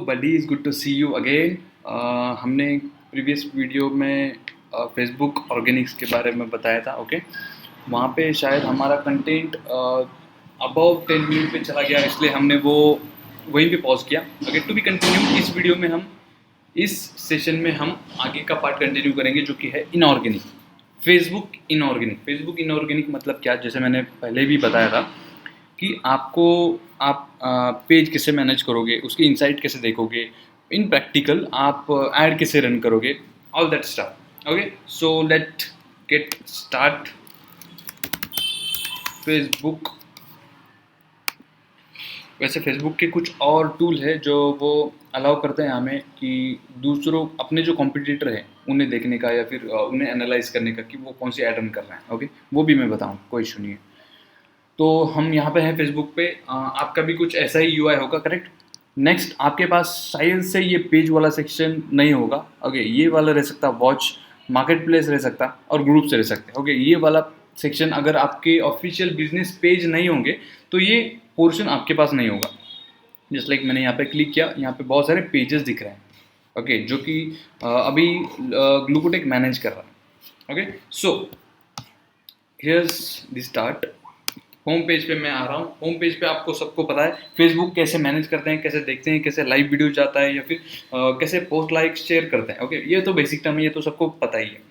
buddies, good to see you again. हमने previous video में Facebook organics के बारे में बताया था। ओके, वहाँ पे शायद हमारा कंटेंट अबव 10 मिनट पे चला गया, इसलिए हमने वो वहीं पे पॉज किया। Okay, to be continue. इस वीडियो में हम इस सेशन में हम आगे का पार्ट कंटिन्यू करेंगे, जो कि है इनऑर्गेनिक। फेसबुक इनऑर्गेनिक मतलब क्या? जैसे मैंने पहले भी बताया था कि आप पेज कैसे मैनेज करोगे, उसकी इनसाइट कैसे देखोगे, इन प्रैक्टिकल आप ऐड कैसे रन करोगे, all that stuff. Okay, so let get start. Facebook, वैसे फेसबुक के कुछ और टूल है जो वो अलाउ करते हैं हमें कि दूसरों, अपने जो कॉम्पिटिटर हैं उन्हें देखने का या फिर उन्हें एनालाइज करने का कि वो कौन सी ऐड रन कर रहे हैं। ओके, वो भी मैं बताऊँ, कोई इशू नहीं है। तो हम यहाँ पे हैं फेसबुक पे। आपका भी कुछ ऐसा ही यूआई होगा, करेक्ट? नेक्स्ट, आपके पास शायद से ये पेज वाला सेक्शन नहीं होगा। ओके, ये वाला रह सकता, वॉच, मार्केट प्लेस रह सकता और ग्रुप से रह सकते। ओके, ये वाला सेक्शन अगर आपके ऑफिशियल बिजनेस पेज नहीं होंगे तो ये पोर्शन आपके पास नहीं होगा। जस्ट लाइक मैंने यहाँ पे क्लिक किया, यहाँ पे बहुत सारे पेजेस दिख रहे हैं। ओके, जो कि अभी ग्लूकोटेक मैनेज कर रहा है। Okay, so here's the start. Home page पे मैं आ रहा हूँ। होम पेज पे आपको सबको पता है फेसबुक कैसे मैनेज करते हैं, कैसे देखते हैं, कैसे लाइव वीडियो जाता है या फिर कैसे पोस्ट लाइक शेयर करते हैं। ओके, ये तो बेसिक टर्म है, ये तो सबको पता ही है।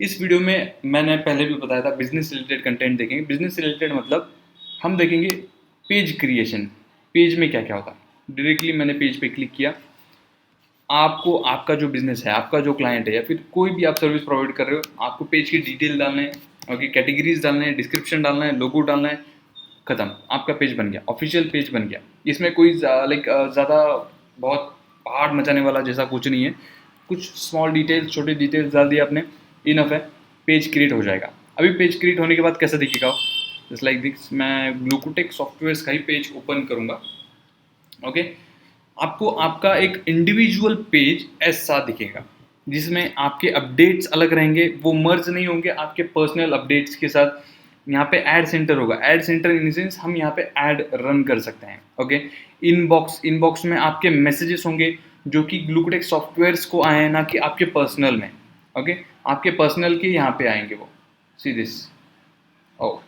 इस वीडियो में मैंने पहले भी बताया था, बिजनेस रिलेटेड कंटेंट देखेंगे। बिजनेस रिलेटेड मतलब हम देखेंगे पेज क्रिएशन, पेज में क्या क्या होता है। डायरेक्टली मैंने पेज पे क्लिक किया। आपको आपका जो बिजनेस है, आपका जो क्लाइंट है या फिर कोई भी आप सर्विस प्रोवाइड कर रहे हो, आपको पेज की डिटेल डालना है। ओके, कैटेगरीज डालना है, डिस्क्रिप्शन डालना है, लोगो डालना है, खत्म, आपका पेज बन गया, ऑफिशियल पेज बन गया। इसमें कोई ज़्यादा बहुत पहाड़ मचाने वाला जैसा कुछ नहीं है। कुछ स्मॉल डिटेल्स, छोटे डिटेल्स डाल दिए आपने, इनफ है, पेज क्रिएट हो जाएगा। अभी पेज क्रिएट होने के बाद कैसा दिखेगा? Just like this. मैं ग्लूकोटेक सॉफ्टवेयर का ही पेज ओपन करूँगा। ओके, आपको आपका एक इंडिविजुअल पेज ऐसा दिखेगा, जिसमें आपके अपडेट्स अलग रहेंगे, वो मर्ज नहीं होंगे आपके पर्सनल अपडेट्स के साथ। यहाँ पे ऐड सेंटर होगा। ऐड सेंटर इन सेंस हम यहाँ पे ऐड रन कर सकते हैं। ओके, इनबॉक्स में आपके मैसेजेस होंगे जो कि ग्लूकोटेक सॉफ्टवेयर्स को आए हैं, ना कि आपके पर्सनल में। ओके, आपके पर्सनल के यहाँ पे आएंगे वो। See this. ओह,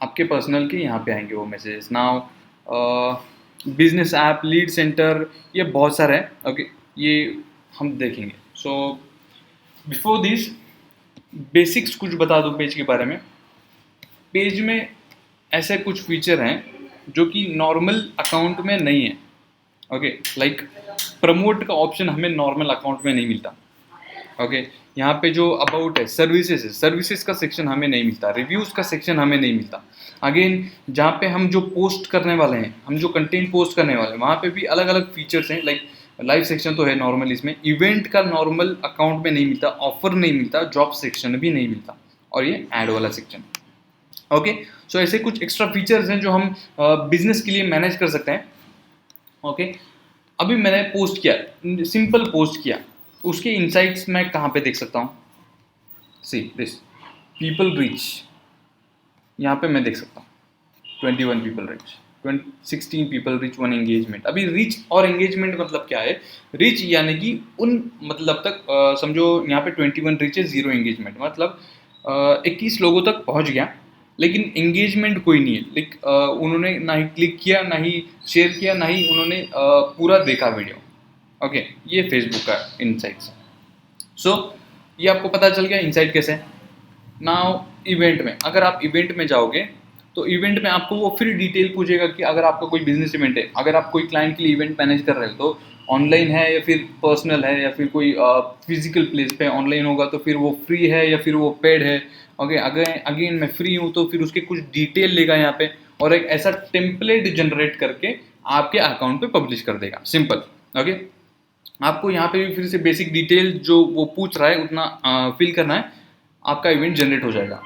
आपके पर्सनल के यहाँ पे आएंगे वो messages. Now business app, lead centre, ये बहुत सारे हैं। ओके, ये हम देखेंगे। सो बिफोर दिस, बेसिक्स कुछ बता दूं पेज के बारे में। पेज में ऐसे कुछ फीचर हैं जो कि नॉर्मल अकाउंट में नहीं है। ओके, लाइक प्रमोट का ऑप्शन हमें नॉर्मल अकाउंट में नहीं मिलता। ओके, यहाँ पे जो अबाउट है, सर्विसेज है, सर्विसेज का सेक्शन हमें नहीं मिलता, रिव्यूज़ का सेक्शन हमें नहीं मिलता। अगेन, जहाँ पे हम जो पोस्ट करने वाले हैं, हम जो कंटेंट पोस्ट करने वाले हैं, वहाँ पे भी अलग अलग फीचर्स हैं। लाइक लाइव सेक्शन तो है नॉर्मल, इसमें इवेंट का नॉर्मल अकाउंट में नहीं मिलता, ऑफर नहीं मिलता, जॉब सेक्शन भी नहीं मिलता, और ये ऐड वाला सेक्शन। ओके, सो ऐसे कुछ एक्स्ट्रा फीचर्स हैं जो हम बिजनेस के लिए मैनेज कर सकते हैं। ओके, अभी मैंने पोस्ट किया, सिंपल पोस्ट किया, उसके इनसाइट्स मैं कहाँ पे देख सकता हूँ? सी दिस, पीपल रीच, यहाँ पे मैं देख सकता हूँ 21 people reach, 16 people reach, 1 engagement. अभी रीच और एंगेजमेंट मतलब क्या है? रीच यानी कि उन मतलब तक समझो यहाँ पे 21 रीच है, 0 एंगेजमेंट, मतलब 21 लोगों तक पहुँच गया, लेकिन एंगेजमेंट कोई नहीं है। लाइक उन्होंने ना ही क्लिक किया, ना ही शेयर किया, ना ही उन्होंने पूरा देखा वीडियो। ओके, ये फेसबुक का इनसाइट्स है। सो ये आपको पता चल गया इनसाइट कैसे। नाउ इवेंट में, अगर आप इवेंट में जाओगे तो इवेंट में आपको वो फिर डिटेल पूछेगा कि अगर आपका कोई बिजनेस इवेंट है, अगर आप कोई क्लाइंट के लिए इवेंट मैनेज कर रहे हो, तो ऑनलाइन है या फिर पर्सनल है या फिर कोई फिजिकल प्लेस पे ऑनलाइन होगा तो फिर वो फ्री है या फिर वो पेड है। ओके, अगर अगेन मैं फ्री हूँ तो फिर उसके कुछ डिटेल लेगा यहाँ पे, और एक ऐसा टेम्पलेट जनरेट करके आपके अकाउंट पे पब्लिश कर देगा। सिंपल। ओके, आपको यहाँ पे भी फिर से बेसिक डिटेल जो वो पूछ रहा है उतना फिल करना है, आपका इवेंट जनरेट हो जाएगा।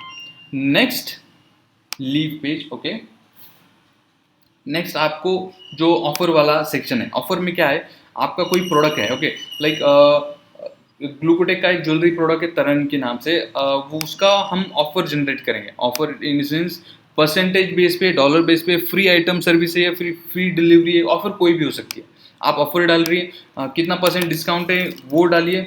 Next, leave page. Okay, next आपको जो ऑफर वाला सेक्शन है, ऑफर में क्या है? आपका कोई प्रोडक्ट है। ओके, लाइक ग्लूकोटेक का एक ज्वेलरी प्रोडक्ट है तरन के नाम से, वो उसका हम ऑफर जनरेट करेंगे। Offer in sense percentage base पे, डॉलर बेस पे, फ्री आइटम सर्विस है या फ्री फ्री डिलीवरी है, ऑफर कोई भी हो सकती है। आप ऑफर डाल रही है, कितना परसेंट डिस्काउंट है वो डालिए,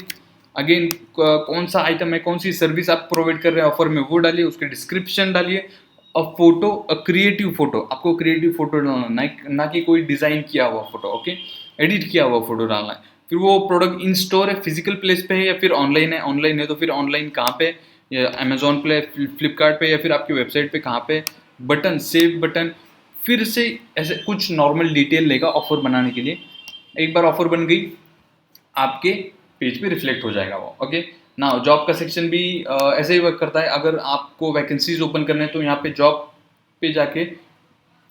अगेन कौन सा आइटम है, कौन सी सर्विस आप प्रोवाइड कर रहे हैं ऑफर में वो डालिए, उसके डिस्क्रिप्शन डालिए, फोटो, क्रिएटिव फोटो, आपको क्रिएटिव फोटो डालना है, ना कि कोई डिज़ाइन किया हुआ फोटो, ओके, एडिट किया हुआ फोटो डालना है। फिर वो प्रोडक्ट इन स्टोर है, फिजिकल प्लेस पे है या फिर ऑनलाइन है तो फिर ऑनलाइन कहाँ पे, या अमेजोन पे, फ्लिपकार्ट पे, या फिर आपकी वेबसाइट पे कहाँ पे, बटन, सेव बटन, फिर से ऐसे कुछ नॉर्मल डिटेल लेगा ऑफर बनाने के लिए। एक बार ऑफर बन गई, आपके पेज पे रिफ्लेक्ट हो जाएगा वो, ओके ना। जॉब का सेक्शन भी ऐसे ही वर्क करता है। अगर आपको वैकेंसीज ओपन करने हैं तो यहाँ पे जॉब पे जाके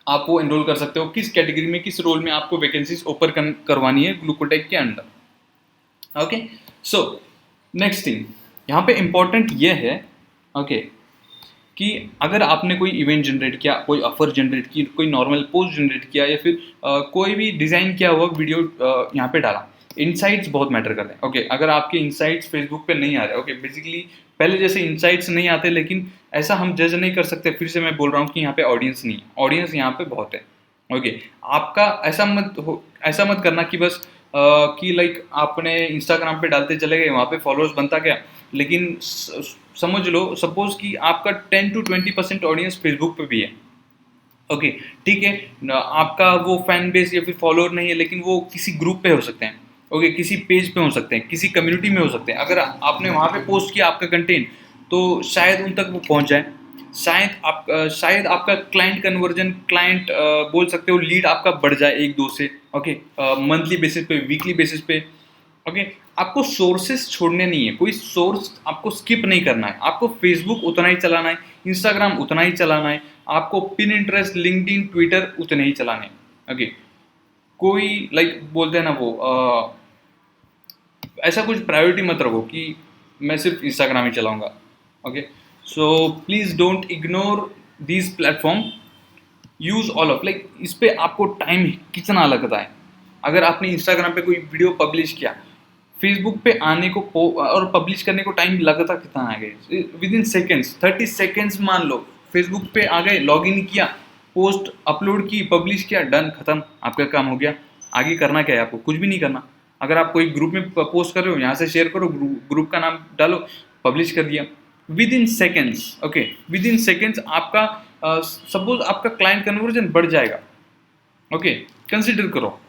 आप वो एनरोल कर सकते हो, किस कैटेगरी में, किस रोल में आपको वैकेंसीज ओपन करवानी है ग्लूकोटेक के under, okay. So next thing यहाँ पे इंपॉर्टेंट ये है, ओके, कि अगर आपने कोई इवेंट जनरेट किया, कोई ऑफर जनरेट की, कोई नॉर्मल पोस्ट जनरेट किया, या फिर कोई भी डिज़ाइन किया हुआ वीडियो यहाँ पे डाला, इनसाइट्स बहुत मैटर करते हैं, ओके। अगर आपके इनसाइट्स फेसबुक पे नहीं आ रहे, ओके, बेसिकली पहले जैसे इनसाइट्स नहीं आते, लेकिन ऐसा हम जज नहीं कर सकते, फिर से मैं बोल रहा हूँ कि यहाँ पे ऑडियंस नहीं है, ऑडियंस यहाँ पे बहुत है, ओके। आपका ऐसा मत करना कि बस कि लाइक आपने इंस्टाग्राम पे डालते चले गए, वहाँ पे फॉलोअर्स बनता गया, लेकिन समझ लो सपोज कि आपका 10 to 20% ऑडियंस फेसबुक पे भी है, ओके, ठीक है, आपका वो फैन बेस या फिर फॉलोअर नहीं है, लेकिन वो किसी ग्रुप पे हो सकते हैं, ओके, किसी पेज पे हो सकते हैं, किसी कम्युनिटी में हो सकते हैं। अगर आपने वहाँ पे पोस्ट किया आपका कंटेंट, तो शायद उन तक वो पहुँच जाए, शायद आपका क्लाइंट कन्वर्जन, क्लाइंट बोल सकते हो लीड आपका बढ़ जाए 1-2 से, ओके, मंथली बेसिस पे, वीकली बेसिस पे, ओके। आपको सोर्सेस छोड़ने नहीं है, कोई सोर्स आपको स्किप नहीं करना है, आपको फेसबुक उतना ही चलाना है, इंस्टाग्राम उतना ही चलाना है, आपको पिनिंटरेस्ट, लिंक्डइन, ट्विटर उतने ही चलाने हैं, ओके। कोई लाइक बोलते हैं ना वो ऐसा कुछ प्रायोरिटी मत रखो कि मैं सिर्फ इंस्टाग्राम ही चलाऊंगा, okay. So please don't ignore these platform, use all of, like इस पर आपको टाइम कितना लगता है। अगर आपने इंस्टाग्राम पे कोई वीडियो पब्लिश किया, फेसबुक पे आने को और पब्लिश करने को टाइम लगता कितना आ गए, विद इन सेकेंड्स, 30 सेकेंड्स मान लो, फेसबुक पे आ गए, लॉग इन किया, पोस्ट अपलोड की, पब्लिश किया, डन, खत्म, आपका काम हो गया। आगे करना क्या है, आपको कुछ भी नहीं करना। अगर आप कोई ग्रुप में पोस्ट कर रहे हो, यहाँ से शेयर करो, ग्रुप का नाम डालो, पब्लिश कर दिया, with in seconds, okay, with in seconds आपका सपोज आपका क्लाइंट कन्वर्जन बढ़ जाएगा, ओके, कंसिडर करो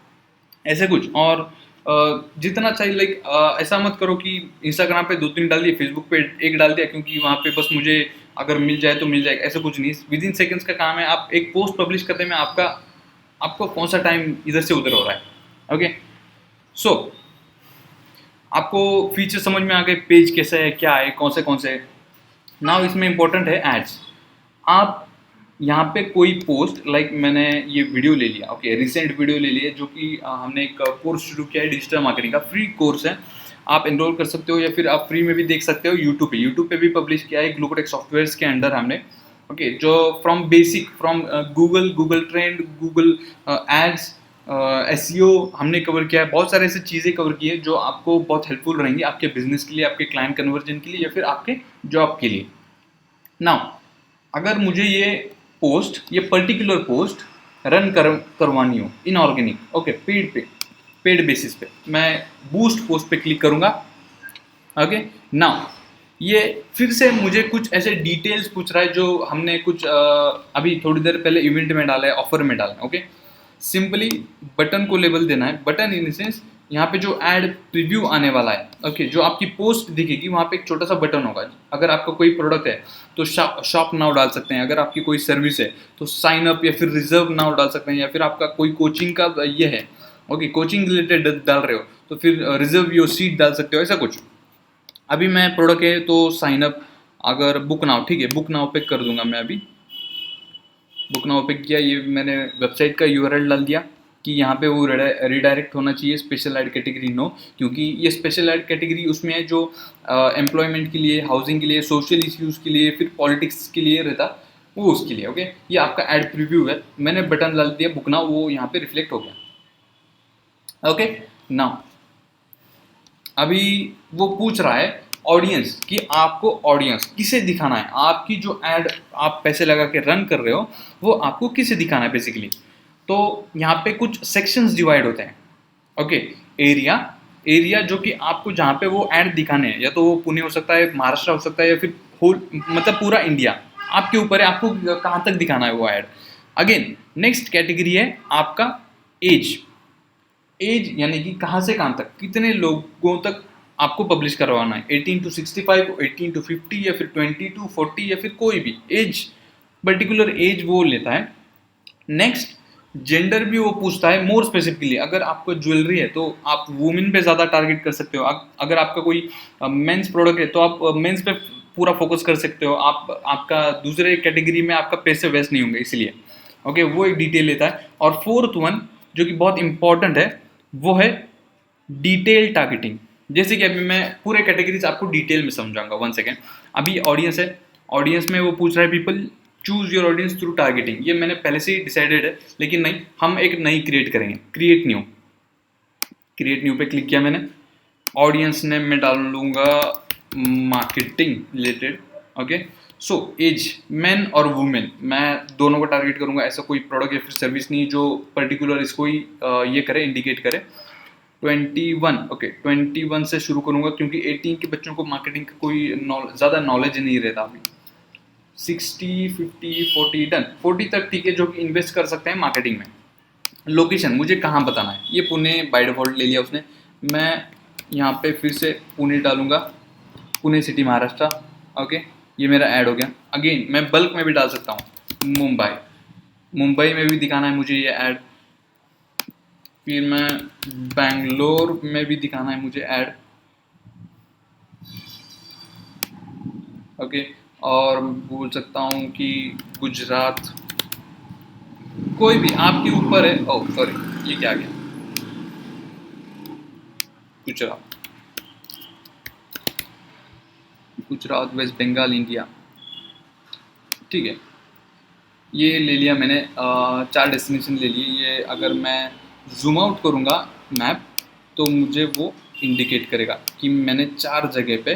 ऐसे कुछ। और जितना चाहिए, लाइक ऐसा मत करो कि इंस्टाग्राम पे 2-3 डाल दिए, फेसबुक पे 1 डाल दिया, क्योंकि वहाँ पे बस मुझे अगर मिल जाए तो मिल जाएगा, ऐसा कुछ नहीं। विद इन सेकेंड्स का काम है। आप एक पोस्ट पब्लिश करने में आपको कौन सा टाइम इधर से उधर हो रहा है, ओके। सो आपको फीचर समझ में आ गए, पेज कैसा है, क्या है, कौन से। नाउ इसमें इंपॉर्टेंट है एड्स। आप यहाँ पे कोई पोस्ट, लाइक मैंने ये वीडियो ले लिया, ओके, रिसेंट वीडियो ले लिया, जो कि हमने एक कोर्स शुरू किया है डिजिटल मार्केटिंग का, फ्री कोर्स है, आप एनरोल कर सकते हो, या फिर आप फ्री में भी देख सकते हो। यूट्यूब पे भी पब्लिश किया है ग्लूकोटेक सॉफ्टवेयर्स के अंडर हमने, ओके, जो from Google trend, Google ads, SEO हमने कवर किया है। बहुत सारे ऐसे चीज़ें कवर की है जो आपको बहुत हेल्पफुल रहेंगी आपके बिजनेस के लिए, आपके क्लाइंट कन्वर्जन के लिए, या फिर आपके जॉब के लिए। नाउ अगर मुझे ये पर्टिकुलर पोस्ट रन करवानी हो इनऑर्गेनिक, ओके, पेड बेसिस पे, मैं बूस्ट पोस्ट पे क्लिक करूंगा, ओके। नाउ ये फिर से मुझे कुछ ऐसे डिटेल्स पूछ रहा है जो हमने कुछ अभी थोड़ी देर पहले इवेंट में डाला है, ऑफर में डाला है, ओके। सिंपली बटन को लेबल देना है, बटन इन द सेंस यहाँ पे जो ऐड प्रीव्यू आने वाला है, ओके, जो आपकी पोस्ट दिखेगी वहाँ पे एक छोटा सा बटन होगा। अगर आपका कोई प्रोडक्ट है तो शॉप नाउ डाल सकते हैं, अगर आपकी कोई सर्विस है तो साइन अप या फिर रिजर्व नाउ डाल सकते हैं, या फिर आपका कोई कोचिंग का ये है, ओके, कोचिंग रिलेटेड डाल रहे हो तो फिर रिजर्व योर सीट डाल सकते हो, ऐसा कुछ। अभी मैं प्रोडक्ट है तो साइन अप, अगर बुक नाउ, ठीक है, बुक नाउ पे कर दूंगा मैं। अभी बुक नाउ पे किया, ये मैंने वेबसाइट का यूआरएल डाल दिया कि यहाँ पे वो रिडायरेक्ट होना चाहिए स्पेशल एड कैटेगरी नो, क्योंकि ये स्पेशल एड कैटेगरी उसमें है जो एम्प्लॉयमेंट के लिए, हाउसिंग के लिए, सोशल इश्यूज़ के लिए, फिर पॉलिटिक्स के लिए रहता, वो उसके लिए, ओके। ये आपका एड प्रीव्यू है, मैंने बटन डाल दिया बुक नाउ, वो यहाँ पे रिफ्लेक्ट हो गया, ओके। नाउ अभी वो पूछ रहा है ऑडियंस, कि आपको ऑडियंस किसे दिखाना है, आपकी जो एड आप पैसे लगा के रन कर रहे हो वो आपको किसे दिखाना है बेसिकली। तो यहाँ पे कुछ सेक्शंस डिवाइड होते हैं। ओके, एरिया, एरिया जो कि आपको जहाँ पे वो ऐड दिखाने हैं, या तो वो पुणे हो सकता है, महाराष्ट्र हो सकता है, या फिर होल मतलब पूरा इंडिया, आपके ऊपर है आपको कहाँ तक दिखाना है वो ऐड। अगेन नेक्स्ट कैटेगरी है आपका एज, एज यानी कि कहाँ से कहाँ तक, कितने लोगों तक आपको पब्लिश करवाना है, 18 to 65, 18 to 50, या फिर 20 to 40, या फिर कोई भी एज, पर्टिकुलर एज वो लेता है। नेक्स्ट जेंडर भी वो पूछता है मोर स्पेसिफिकली, अगर आपको ज्वेलरी है तो आप वुमेन पे ज़्यादा टारगेट कर सकते हो, अगर आपका कोई मेंस प्रोडक्ट है तो आप मेंस पे पूरा फोकस कर सकते हो, आप आपका दूसरे कैटेगरी में आपका पैसे वेस्ट नहीं होंगे इसलिए। ओके, वो एक डिटेल लेता है। और फोर्थ वन जो कि बहुत इंपॉर्टेंट है वो है डिटेल टारगेटिंग। जैसे कि अभी मैं पूरे कैटेगरीज आपको डिटेल में समझाऊंगा, वन सेकेंड। अभी ऑडियंस है, ऑडियंस में वो पूछ रहा है people choose your audience through targeting, ये मैंने पहले से ही डिसाइडेड है, लेकिन नहीं, हम एक नई क्रिएट करेंगे, क्रिएट न्यू, क्रिएट न्यू पे क्लिक किया मैंने। ऑडियंस नेम में डाल लूँगा marketing related. Okay, so age man और वुमेन, मैं दोनों को टारगेट करूँगा, ऐसा कोई प्रोडक्ट या फिर सर्विस नहीं जो पर्टिकुलर इसको ही ये करे, इंडिकेट करे। 21, ओके 21 से शुरू करूँगा क्योंकि 18 के बच्चों को मार्केटिंग का कोई ज़्यादा नॉलेज नहीं रहता अभी। 60, 50, 40 डन, 40 तक ठीक है, जो कि इन्वेस्ट कर सकते हैं मार्केटिंग में। लोकेशन मुझे कहाँ बताना है, ये पुणे बाय डिफॉल्ट ले लिया उसने, मैं यहाँ पे फिर से पुणे डालूँगा, पुणे सिटी महाराष्ट्र। ओके, ये मेरा ऐड हो गया। अगेन मैं बल्क में भी डाल सकता हूँ, मुंबई, मुंबई में भी दिखाना है मुझे ये ऐड, फिर मैं बैंगलोर में भी दिखाना है मुझे ऐड। ओके, और बोल सकता हूँ कि गुजरात, कोई भी आपके ऊपर है। ओह सॉरी, ये क्या आ गया, गुजरात, गुजरात, वेस्ट बंगाल, इंडिया, ठीक है। ये ले लिया मैंने, 4 डेस्टिनेशन ले लिए। ये अगर मैं जूम आउट करूँगा मैप तो मुझे वो इंडिकेट करेगा कि मैंने 4 जगह पे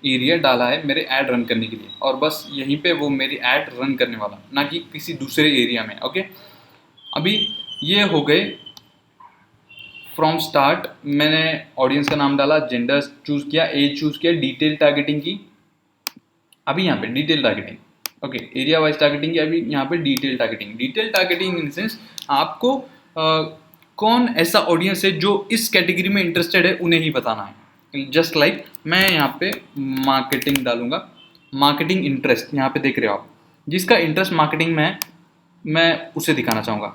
एरिया डाला है मेरे ऐड रन करने के लिए, और बस यहीं पे वो मेरी ऐड रन करने वाला, ना कि किसी दूसरे एरिया में। ओके, अभी ये हो गए फ्रॉम स्टार्ट, मैंने ऑडियंस का नाम डाला, जेंडर चूज़ किया, एज चूज़ किया, डिटेल टारगेटिंग की। अभी यहाँ पे detail targeting, okay, area wise targeting की। अभी यहाँ पे detail targeting, detail targeting in sense आपको कौन ऐसा ऑडियंस है जो इस कैटेगरी में इंटरेस्टेड है उन्हें ही बताना है। जस्ट लाइक मैं यहाँ पे मार्केटिंग डालूंगा, मार्केटिंग इंटरेस्ट, यहाँ पे देख रहे हो आप, जिसका इंटरेस्ट मार्केटिंग में है मैं उसे दिखाना चाहूँगा।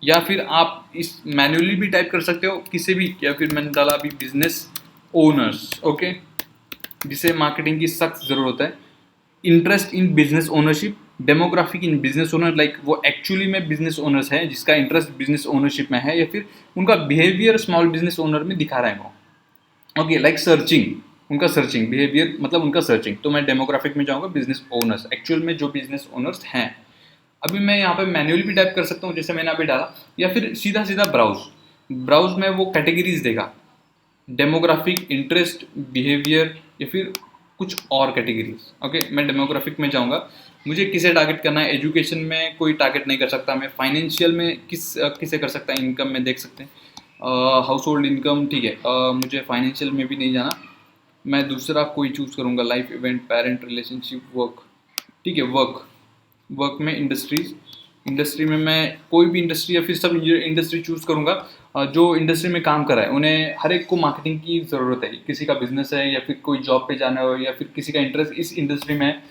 या फिर आप इस मैन्युअली भी टाइप कर सकते हो किसी भी, या फिर मैंने डाला अभी बिजनेस ओनर्स, ओके, जिसे मार्केटिंग की सख्त ज़रूरत है। Interest in business ownership, demographic in business owner, like वो एक्चुअली में बिजनेस ओनर्स हैं जिसका इंटरेस्ट बिजनेस ओनरशिप में है, या फिर उनका बिहेवियर स्मॉल बिजनेस ओनर में दिखा रहा है वो। ओके, लाइक सर्चिंग, उनका सर्चिंग बिहेवियर मतलब उनका सर्चिंग, तो मैं डेमोग्राफिक में जाऊँगा बिजनेस ओनर्स, एक्चुअल में जो बिजनेस ओनर्स हैं। अभी मैं यहाँ पे मैन्युअली भी टाइप कर सकता हूँ जैसे मैंने अभी डाला, या फिर सीधा सीधा ब्राउज, ब्राउज में वो कैटेगरीज देगा, डेमोग्राफिक, इंटरेस्ट, बिहेवियर, या फिर कुछ और कैटेगरीज। ओके, मैं डेमोग्राफिक में जाऊँगा, मुझे किसे टारगेट करना है, एजुकेशन में कोई टारगेट नहीं कर सकता मैं, फाइनेंशियल में किसे कर सकता है, इनकम में देख सकते हैं, हाउस होल्ड इनकम, ठीक है, मुझे फाइनेंशियल में भी नहीं जाना, मैं दूसरा कोई चूज़ करूँगा, life event, parent relationship, work, ठीक है, वर्क, वर्क में इंडस्ट्रीज, इंडस्ट्री में मैं कोई भी इंडस्ट्री या फिर सब इंडस्ट्री चूज़ करूँगा। जो इंडस्ट्री में काम कर रहा है उन्हें हर एक को मार्केटिंग की ज़रूरत है, किसी का बिजनेस है या फिर कोई जॉब पे जाना हो या फिर किसी का इंटरेस्ट इस इंडस्ट्री में है,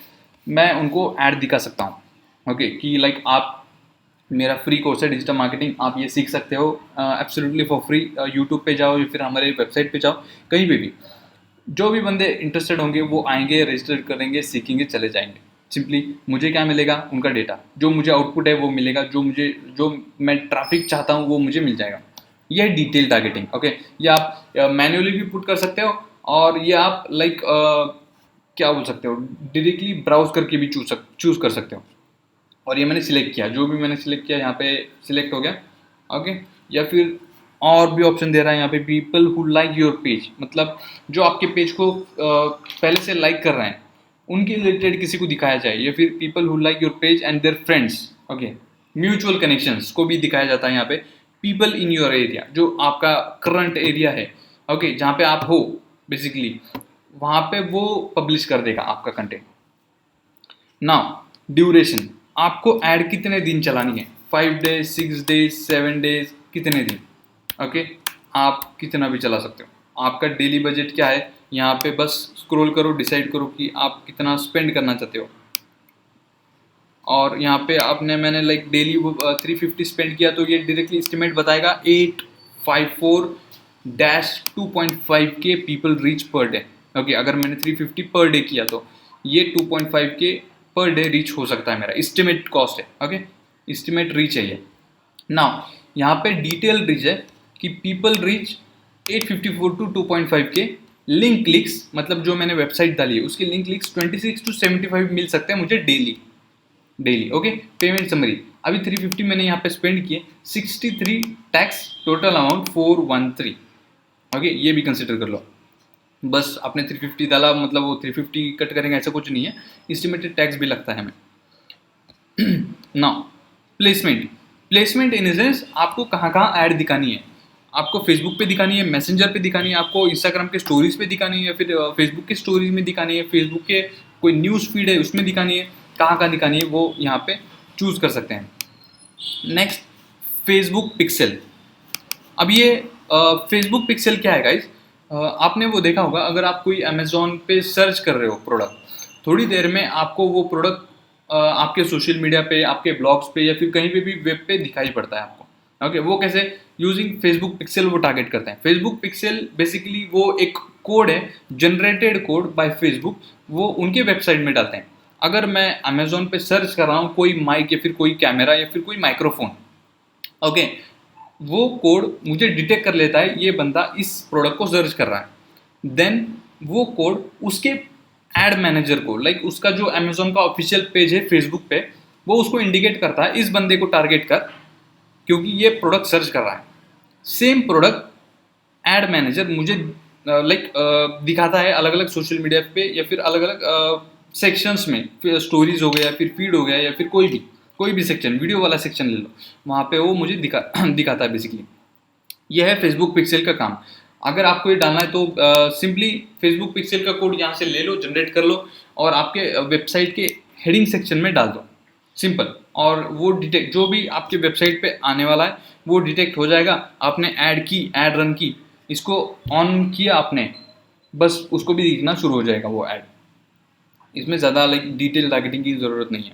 मैं उनको ऐड दिखा सकता हूँ। ओके, कि लाइक आप, मेरा फ्री कोर्स है डिजिटल मार्केटिंग, आप ये सीख सकते हो एब्सोल्युटली फॉर फ्री, यूट्यूब पे जाओ या फिर हमारे वेबसाइट पे जाओ, कहीं पे भी जो भी बंदे इंटरेस्टेड होंगे वो आएंगे, रजिस्टर करेंगे, सीखेंगे, चले जाएंगे। सिंपली मुझे क्या मिलेगा, उनका डेटा, जो मुझे आउटपुट है वो मिलेगा, जो मैं ट्रैफिक चाहता हूँ वो मुझे मिल जाएगा। ये है डिटेल टारगेटिंग। ओके, ये आप मैन्युअली भी पुट कर सकते हो, और ये आप लाइक क्या बोल सकते हो, डायरेक्टली ब्राउज करके भी चूज़ कर सकते हो। और ये मैंने सिलेक्ट किया, जो भी मैंने सिलेक्ट किया यहाँ पे सिलेक्ट हो गया। ओके, या फिर और भी ऑप्शन दे रहा है यहाँ पे, people who like your page, मतलब जो आपके पेज को पहले से लाइक कर रहे हैं उनके रिलेटेड किसी को दिखाया जाए, या फिर people who like your page and their friends, okay, mutual connections को भी दिखाया जाता है यहाँ पे। पीपल इन योर एरिया, जो आपका करंट एरिया है, ओके, जहाँ पे आप हो बेसिकली, वहाँ पे वो पब्लिश कर देगा आपका कंटेंट। नाउ ड्यूरेशन, आपको ऐड कितने दिन चलानी है, 5 डेज, 6 डेज, 7 डेज, कितने दिन, ओके, आप कितना भी चला सकते हो। आपका डेली बजट क्या है, यहाँ पे बस स्क्रॉल करो, डिसाइड करो कि आप कितना स्पेंड करना चाहते हो। और यहाँ पे आपने मैंने लाइक डेली 350 स्पेंड किया तो ये डायरेक्टली एस्टिमेट बताएगा 854-2.5 के people reach per day, okay. अगर मैंने 350 पर डे किया तो ये 2.5 के पर डे रीच हो सकता है, मेरा एस्टिमेट कॉस्ट है, ओके, एस्टिमेट रीच है ये। नाउ यहाँ पे डिटेल रीच है कि पीपल रीच 854 to 2.5 के। लिंक क्लिक्स, मतलब जो मैंने वेबसाइट डाली है उसके लिंक क्लिक्स 26 to 75 मिल सकते हैं मुझे डेली, ओके। पेमेंट समरी, अभी 350 मैंने यहाँ पे स्पेंड किए, 63 टैक्स, टोटल अमाउंट 413, ओके, ये भी कंसिडर कर लो। बस आपने 350 डाला मतलब वो 350 कट करेंगे ऐसा कुछ नहीं है, एस्टिमेटेड टैक्स भी लगता है हमें। नाउ प्लेसमेंट इन सेंस, आपको कहाँ कहाँ ऐड दिखानी है, आपको फेसबुक पे दिखानी है, मैसेंजर पे दिखानी है, आपको इंस्टाग्राम के स्टोरीज पे दिखानी है, या फिर फेसबुक के स्टोरीज में दिखानी है, फेसबुक के कोई न्यूज़ फीड है उसमें दिखानी है, कहाँ कहाँ दिखानी है वो यहाँ पे चूज़ कर सकते हैं। Next, Facebook pixel. अब ये फेसबुक पिक्सल क्या है गाइज, आपने वो देखा होगा, अगर आप कोई अमेजोन पे सर्च कर रहे हो प्रोडक्ट, थोड़ी देर में आपको वो प्रोडक्ट आपके सोशल मीडिया पे, आपके ब्लॉग्स पे, या फिर कहीं पे भी वेब पे दिखाई पड़ता है आपको, ओके। वो कैसे, यूजिंग फेसबुक पिक्सल वो टारगेट करते हैं। फेसबुक पिक्सल बेसिकली वो एक कोड है, जनरेटेड कोड बाय फेसबुक, वो उनके वेबसाइट में डालते हैं। अगर मैं अमेजोन पे सर्च कर रहा हूँ कोई माइक, या फिर कोई कैमरा, या फिर कोई माइक्रोफोन, ओके, वो कोड मुझे डिटेक्ट कर लेता है ये बंदा इस प्रोडक्ट को सर्च कर रहा है। देन वो कोड उसके एड मैनेजर को, लाइक उसका जो अमेजोन का ऑफिशियल पेज है फेसबुक पे, वो उसको इंडिकेट करता है इस बंदे को टारगेट कर, क्योंकि ये प्रोडक्ट सर्च कर रहा है। सेम प्रोडक्ट एड मैनेजर मुझे दिखाता है अलग अलग सोशल मीडिया पे, या फिर अलग अलग सेक्शंस में, स्टोरीज हो गया, फिर फीड हो गया, या फिर कोई भी सेक्शन, वीडियो वाला सेक्शन ले लो, वहाँ पे वो मुझे दिखाता है बेसिकली। यह है फेसबुक पिक्सल का काम। अगर आपको ये डालना है तो सिंपली फेसबुक पिक्सल का कोड यहाँ से ले लो, जनरेट कर लो, और आपके वेबसाइट के हेडिंग सेक्शन में डाल दो, सिंपल। और वो डिटेक्ट, जो भी आपके वेबसाइट पे आने वाला है वो डिटेक्ट हो जाएगा। आपने ऐड रन की, इसको ऑन किया आपने, बस उसको भी दिखना शुरू हो जाएगा वो ऐड। इसमें ज़्यादा लाइक डिटेल टारगेटिंग की ज़रूरत नहीं है।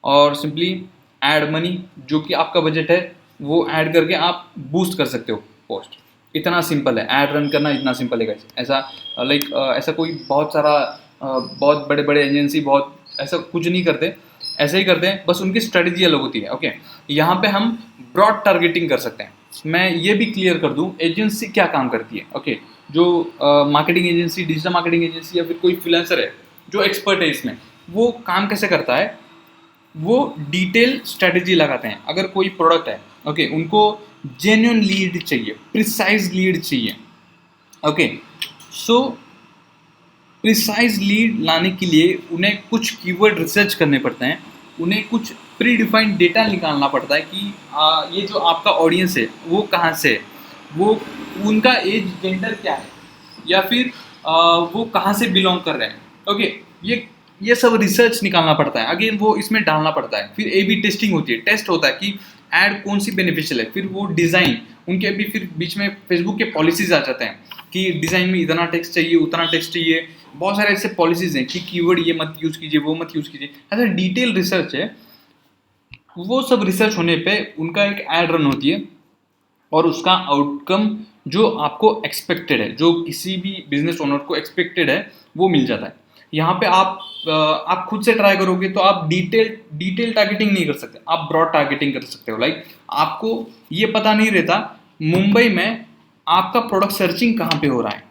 और सिंपली ऐड मनी, जो कि आपका बजट है वो ऐड करके आप बूस्ट कर सकते हो पोस्ट। इतना सिंपल है, ऐड रन करना इतना सिंपल है गाइस। ऐसा ऐसा कोई बहुत सारा बहुत बड़े बड़े एजेंसी बहुत ऐसा कुछ नहीं करते, ऐसे ही करते हैं, बस उनकी स्ट्रेटजी अलग होती है, ओके। यहाँ पे हम ब्रॉड टारगेटिंग कर सकते हैं। मैं ये भी क्लियर कर दूँ एजेंसी क्या काम करती है, ओके। जो marketing agency, digital marketing agency, या फिर कोई फ्रीलांसर है जो एक्सपर्ट है इसमें, वो काम कैसे करता है, वो डिटेल स्ट्रेटजी लगाते हैं। अगर कोई प्रोडक्ट है, ओके, उनको जेन्युइन लीड चाहिए, प्रिसाइज लीड चाहिए, ओके। सो प्रिसाइज लीड लाने के लिए उन्हें कुछ कीवर्ड रिसर्च करने पड़ते हैं, उन्हें कुछ प्री डिफाइंड डेटा निकालना पड़ता है कि ये जो आपका ऑडियंस है वो कहाँ से है, वो उनका एज, जेंडर क्या है, या फिर वो कहाँ से बिलोंग कर रहे हैं, ओके। ये सब रिसर्च निकालना पड़ता है, अगेन वो इसमें डालना पड़ता है। फिर A/B टेस्टिंग होती है, टेस्ट होता है कि ऐड कौन सी बेनिफिशियल है। फिर वो डिज़ाइन, उनके भी फिर बीच में फेसबुक के पॉलिसीज आ जाते हैं कि डिज़ाइन में इतना टेक्स्ट चाहिए, उतना टेक्स्ट चाहिए, बहुत सारे ऐसे पॉलिसीज हैं कि कीवर्ड ये मत यूज़ कीजिए, वो मत यूज़ कीजिए, ऐसा डिटेल रिसर्च है। वो सब रिसर्च होने पे उनका एक ऐड रन होती है, और उसका आउटकम जो आपको एक्सपेक्टेड है, जो किसी भी बिजनेस ओनर को एक्सपेक्टेड है, वो मिल जाता है। यहाँ पे आप खुद से ट्राई करोगे तो आप डिटेल टारगेटिंग नहीं कर सकते, आप ब्रॉड टारगेटिंग कर सकते हो। लाइक आपको ये पता नहीं रहता मुंबई में आपका प्रोडक्ट सर्चिंग कहाँ पे हो रहा है,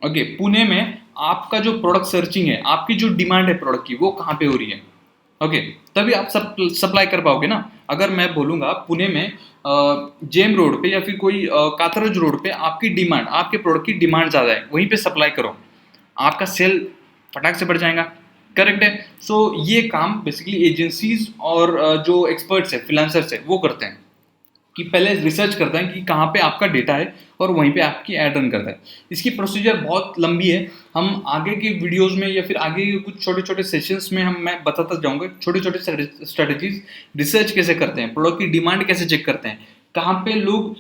ओके। पुणे में आपका जो प्रोडक्ट सर्चिंग है, आपकी जो डिमांड है प्रोडक्ट की, वो कहाँ पे हो रही है, ओके, तभी आप सप्लाई कर पाओगे ना। अगर मैं बोलूँगा पुणे में जेम रोड पे या फिर कोई कातरज रोड पे आपकी डिमांड, आपके प्रोडक्ट की डिमांड ज़्यादा है, वहीं पे सप्लाई करो, आपका सेल फटाक से बढ़ जाएगा। करेक्ट है। सो ये काम बेसिकली एजेंसीज और जो एक्सपर्ट्स है, फ्रीलांसर्स है, वो करते हैं कि पहले रिसर्च करते हैं कि कहाँ पे आपका डेटा है और वहीं पे आपकी ऐड रन करता है। इसकी प्रोसीजर बहुत लंबी है, हम आगे के वीडियोस में या फिर आगे के कुछ छोटे छोटे सेशंस में मैं बताता जाऊँगा छोटे छोटे स्ट्रेटजीज, रिसर्च कैसे करते हैं, प्रोडक्ट की डिमांड कैसे चेक करते हैं, कहाँ पे लोग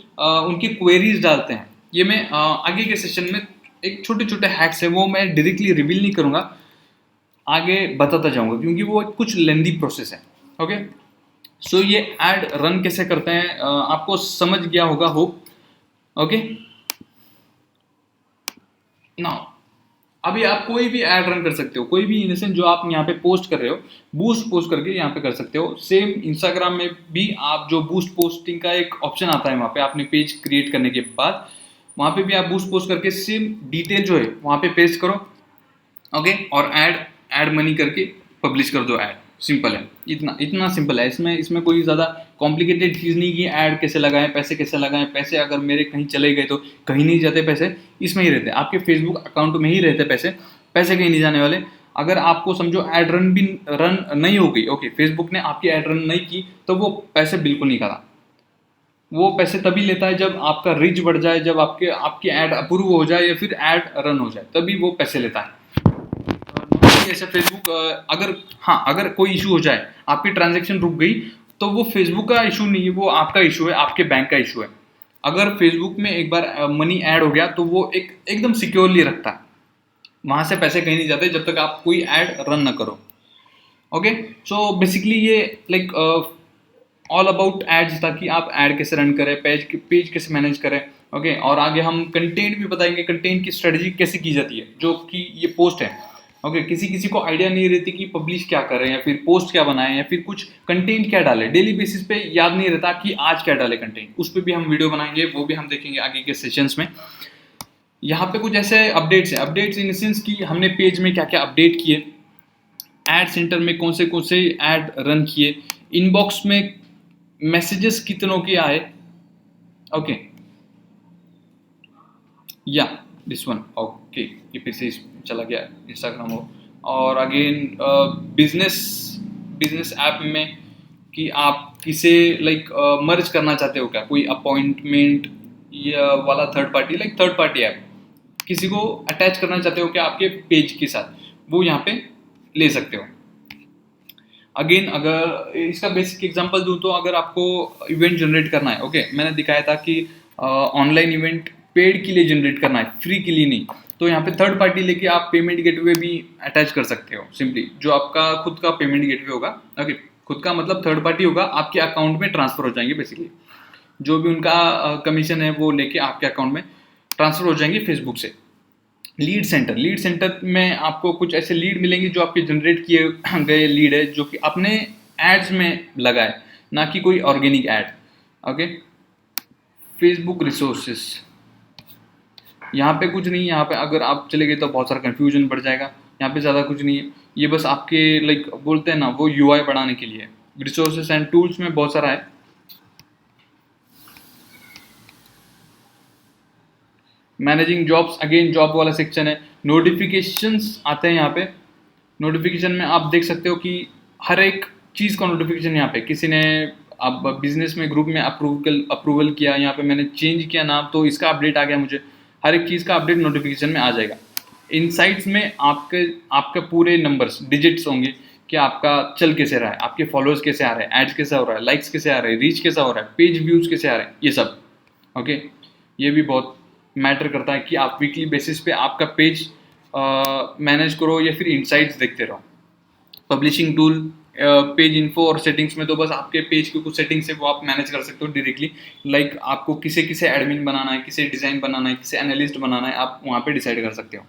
उनकी क्वेरीज डालते हैं। ये मैं आगे के सेशन में एक छोटे छोटे हैक्स है वो मैं डायरेक्टली रिवील नहीं करूँगा, आगे बताता जाऊँगा क्योंकि वो कुछ लेंदी प्रोसेस है। ओके, सो ये ऐड रन कैसे करते हैं आपको समझ गया होगा होप। ओके, नाउ अभी आप कोई भी ऐड रन कर सकते हो, कोई भी इन जो आप यहाँ पे पोस्ट कर रहे हो, बूस्ट पोस्ट करके यहाँ पे कर सकते हो। सेम इंस्टाग्राम में भी आप जो बूस्ट पोस्टिंग का एक ऑप्शन आता है, वहाँ पे आपने पेज क्रिएट करने के बाद वहाँ पे भी आप बूस्ट पोस्ट करके सेम डिटेल जो है वहाँ पे पेस्ट करो। ओके, और ऐड मनी करके पब्लिश कर दो ऐड। सिंपल है, इतना इतना सिंपल है। इसमें इसमें कोई ज़्यादा कॉम्प्लिकेटेड चीज़ नहीं कि ऐड कैसे लगाएं, पैसे कैसे लगाएं। पैसे अगर मेरे कहीं चले गए तो कहीं नहीं जाते पैसे, इसमें ही रहते, आपके फेसबुक अकाउंट में ही रहते पैसे, पैसे कहीं नहीं जाने वाले। अगर आपको समझो ऐड रन नहीं हो गई, ओके, फेसबुक ने आपकी ऐड रन नहीं की तो वो पैसे बिल्कुल नहीं खाता। वो पैसे तभी लेता है जब आपका रीच बढ़ जाए, जब आपकी ऐड अप्रूव हो जाए या फिर ऐड रन हो जाए, तभी वो पैसे लेता है। ऐसे फेसबुक अगर, हाँ, अगर कोई इशू हो जाए, आपकी ट्रांजैक्शन रुक गई, तो वो फेसबुक का इशू नहीं है, वो आपका इशू है, आपके बैंक का इशू है। अगर फेसबुक में एक बार मनी ऐड हो गया तो वो एकदम सिक्योरली रखता है, वहां से पैसे कहीं नहीं जाते जब तक आप कोई ऐड रन ना करो। ओके, सो बेसिकली ये लाइक ऑल अबाउट एड्स, ताकि आप ऐड कैसे रन करें, पेज कैसे मैनेज करें। ओके, और आगे हम कंटेंट भी बताएंगे, कंटेंट की स्ट्रेटजी कैसे की जाती है, जो कि ये पोस्ट है। ओके, किसी को आइडिया नहीं रहती कि पब्लिश क्या करें या फिर पोस्ट क्या बनाएं या फिर कुछ कंटेंट क्या डालें, डेली बेसिस पे याद नहीं रहता कि आज क्या डालें कंटेंट, उस पर भी हम वीडियो बनाएंगे, वो भी हम देखेंगे आगे के सेशंस में। यहाँ पे कुछ ऐसे अपडेट्स हैं, अपडेट्स इन द सेंस कि हमने पेज में क्या क्या अपडेट किए, एड सेंटर में कौन से ऐड रन किए, इनबॉक्स में मैसेजेस कितनों के आए। ओके, या दिस वन, ओके, ये फिर से चला गया इंस्टाग्राम हो। और अगेन बिजनेस ऐप में कि आप किसे लाइक मर्ज करना चाहते हो क्या, कोई अपॉइंटमेंट या वाला थर्ड पार्टी ऐप किसी को अटैच करना चाहते हो क्या आपके पेज के साथ, वो यहाँ पे ले सकते हो। अगेन अगर इसका बेसिक एग्जांपल दूं तो अगर आपको इवेंट जनरेट करना है, ओके, मैंने दिखाया था कि ऑनलाइन इवेंट पेड के लिए जनरेट करना है, फ्री के लिए नहीं, तो यहाँ पे थर्ड पार्टी लेके आप पेमेंट गेटवे भी अटैच कर सकते हो। सिंपली जो आपका खुद का पेमेंट गेटवे होगा, ओके, खुद का मतलब थर्ड पार्टी होगा, आपके अकाउंट में ट्रांसफर हो जाएंगे, बेसिकली जो भी उनका कमीशन है वो लेके आपके अकाउंट में ट्रांसफर हो जाएंगे फेसबुक से। लीड सेंटर में आपको कुछ ऐसे लीड मिलेंगे जो आपके जनरेट किए गए लीड है, जो कि अपने एड्स में लगाए, ना कि कोई organic add. Okay, Facebook resources, यहाँ पे कुछ नहीं, यहाँ पे अगर आप चले गए तो बहुत सारा कंफ्यूजन बढ़ जाएगा। यहाँ पे ज़्यादा कुछ नहीं है, ये बस आपके लाइक बोलते हैं ना, वो यूआई बढ़ाने के लिए। रिसोर्सेस एंड टूल्स में बहुत सारा है। मैनेजिंग जॉब्स, अगेन जॉब वाला सेक्शन है। नोटिफिकेशंस आते हैं यहाँ पे, नोटिफिकेशन में आप देख सकते हो कि हर एक चीज़ का नोटिफिकेशन यहाँ पे, किसी ने अब बिजनेस में ग्रुप में अप्रूवल किया, यहाँ पे मैंने चेंज किया नाम तो इसका अपडेट आ गया मुझे, हर एक चीज़ का अपडेट नोटिफिकेशन में आ जाएगा। इनसाइट्स में आपके पूरे नंबर्स, डिजिट्स होंगे कि आपका चल कैसे रहा है, आपके फॉलोअर्स कैसे आ रहे हैं, एड्स कैसे हो रहा है, लाइक्स कैसे आ रहे हैं, रीच कैसा हो रहा है, पेज व्यूज़ कैसे आ रहे हैं, ये सब। ओके, ये भी बहुत मैटर करता है कि आप वीकली बेसिस पे आपका पेज मैनेज करो या फिर इनसाइट्स देखते रहो। पब्लिशिंग टूल, पेज इन्फो और सेटिंग्स में तो बस आपके पेज की कुछ सेटिंग्स है वो आप मैनेज कर सकते हो डायरेक्टली। लाइक आपको किसे एडमिन बनाना है, किसे डिज़ाइन बनाना है, किसे एनालिस्ट बनाना है, आप वहाँ पे डिसाइड कर सकते हो।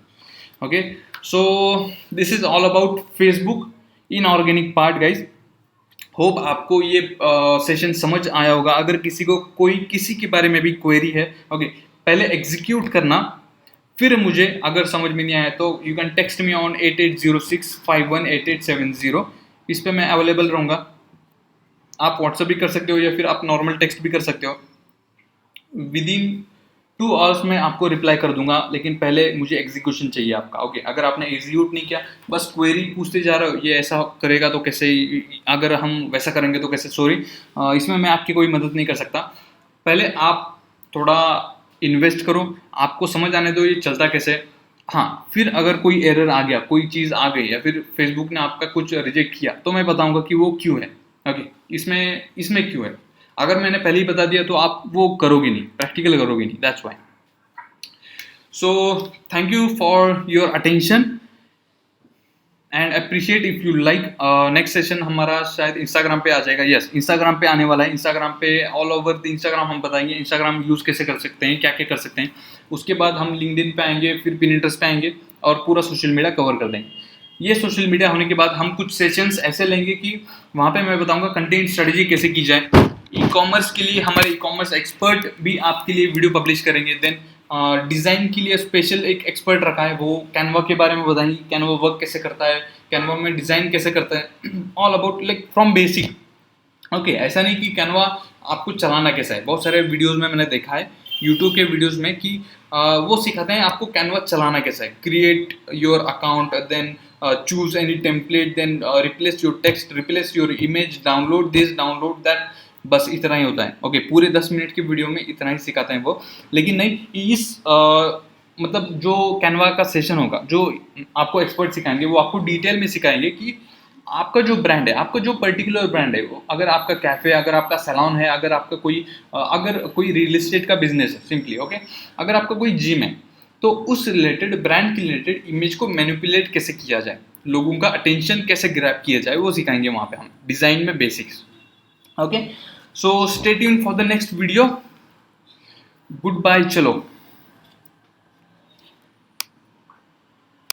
Okay, so this is all about Facebook in organic part guys. Hope आपको ये सेशन समझ आया होगा। अगर किसी के बारे में भी क्वेरी है, ओके, पहले एग्जीक्यूट करना, फिर मुझे अगर समझ में नहीं आया तो you can text me on 8806518870। इस पे मैं अवेलेबल रहूँगा। आप व्हाट्सएप भी कर सकते हो या फिर आप नॉर्मल टेक्स्ट भी कर सकते हो। विद इन 2 आवर्स में आपको रिप्लाई कर दूंगा, लेकिन पहले मुझे एग्जीक्यूशन चाहिए आपका। ओके, अगर आपने एग्जीक्यूट नहीं किया, बस क्वेरी पूछते जा रहे हो, ये ऐसा करेगा तो कैसे, अगर हम वैसा करेंगे तो कैसे, सॉरी, इसमें मैं आपकी कोई मदद नहीं कर सकता। पहले आप थोड़ा इन्वेस्ट करो, आपको समझ आने दो ये चलता कैसे। हाँ, फिर अगर कोई एरर आ गया, कोई चीज़ आ गई या फिर फेसबुक ने आपका कुछ रिजेक्ट किया, तो मैं बताऊंगा कि वो क्यों है। ओके, इसमें इसमें क्यों है। अगर मैंने पहले ही बता दिया तो आप वो करोगे नहीं, प्रैक्टिकल करोगे नहीं, that's why. So thank you for your attention and appreciate if you like. Next session हमारा शायद इंस्टाग्राम पे आ जाएगा। यस, इंस्टाग्राम पे आने वाला है। इंस्टाग्राम पे ऑल ओवर द इंस्टाग्राम हम बताएंगे इंस्टाग्राम यूज़ कैसे कर सकते हैं, क्या क्या कर सकते हैं। उसके बाद हम लिंक्डइन पे आएंगे, फिर पिनिंटरेस्ट पे आएंगे और पूरा सोशल मीडिया कवर कर देंगे। ये सोशल मीडिया होने के बाद हम कुछ सेशंस ऐसे लेंगे कि वहाँ पे मैं बताऊंगा कंटेंट स्ट्रेटजी कैसे की जाए। ई कॉमर्स के लिए हमारे ई कॉमर्स एक्सपर्ट भी आपके लिए वीडियो पब्लिश करेंगे। देन डिज़ाइन के लिए स्पेशल एक एक्सपर्ट रखा है, वो कैनवा के बारे में बताएंगे, कैनवा वर्क कैसे करता है, कैनवा में डिज़ाइन कैसे करता है, all about like from basic. Okay, ऐसा नहीं कि कैनवा आपको चलाना कैसा है। बहुत सारे वीडियोस में मैंने देखा है यूट्यूब के वीडियोस में कि वो सिखाते हैं आपको कैनवा चलाना कैसा है। Create your account, then choose any template, then replace your text, replace your image, download this, download that. बस इतना ही होता है। ओके, पूरे 10 मिनट की वीडियो में इतना ही सिखाते हैं वो। लेकिन नहीं, इस मतलब जो कैनवा का सेशन होगा, जो आपको एक्सपर्ट सिखाएंगे, वो आपको डिटेल में सिखाएंगे कि आपका जो ब्रांड है, आपका जो पर्टिकुलर ब्रांड है, वो अगर आपका कैफ़े, अगर आपका सैलून है, अगर आपका कोई अगर कोई रियल एस्टेट का बिजनेस है सिंपली, ओके, अगर आपका कोई जिम है, तो उस रिलेटेड ब्रांड के रिलेटेड इमेज को मैनिपुलेट कैसे किया जाए, लोगों का अटेंशन कैसे ग्रैब किया जाए, वो सिखाएंगे वहाँ पे हम डिज़ाइन में basics. Okay, so stay tune for the next video. Good bye, चलो।